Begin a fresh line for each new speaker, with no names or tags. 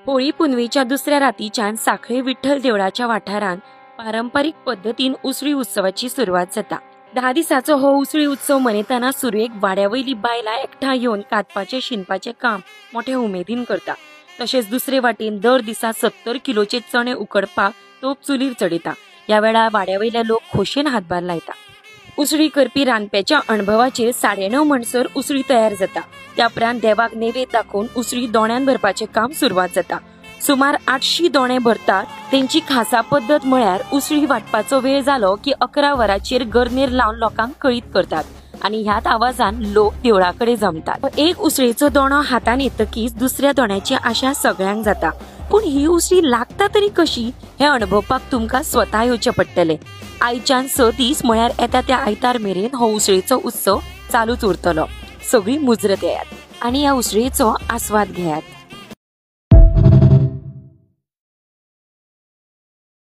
होळी पुनवेच्या दुसऱ्या रातीच्यान साखळे विठ्ठल देवळाच्या वाठारात पारंपरिक पद्धतीन उसळी उत्सवाची सुरुवात जाता। 10 दिसाचो हो उसळी उत्सव मनयतना सुरवेक वाड्यावयली बायलां एकठांय येवन कातपाचे शिनपाचे काम मोठ्या उमेदीन करता। तशेंच दुसरे वाटेन दर दिसा 70 किलोचे चणे उकडपाक तोप चुलीर चडयता। ह्या वेळार वाड्यावयले लोक खोशेन हातभार लायता। उसळी करपी रांदप्याच्या अणभवाचेर 9:30 म्हणसर उसळी तयार जाता। त्या उपरांत देवाक नैवेद्य दाखोवन उसळी दोण्यान भरपाचे काम सुरुवात जाता। सुमार 800 दोणे भरतात। तेंची खासा पद्धत म्हळ्यार उसळी वाटपाचो वेळ जालो की 11 वरांचेर गरनेर लावन लोकांक कळीत करतात आणि ह्याच आवाजान लोक देवळाकडे जमतात। एक उसळीचो दोणो हातान येतकीच दुसऱ्या दोण्याची आशा सगळ्यांक जाता। पण ही उसळी लागता तरी कशी हे अनुभवपाक तुमकां स्वता येवचे पडटले। आयच्यान 6 दीस म्हळ्यार येता त्या आयतार मेरेन हो उसळीचो उत्सव चालूच उरतलो। सगळी मुजरत येयात आणि ह्या उसळीचो आस्वाद घेयात।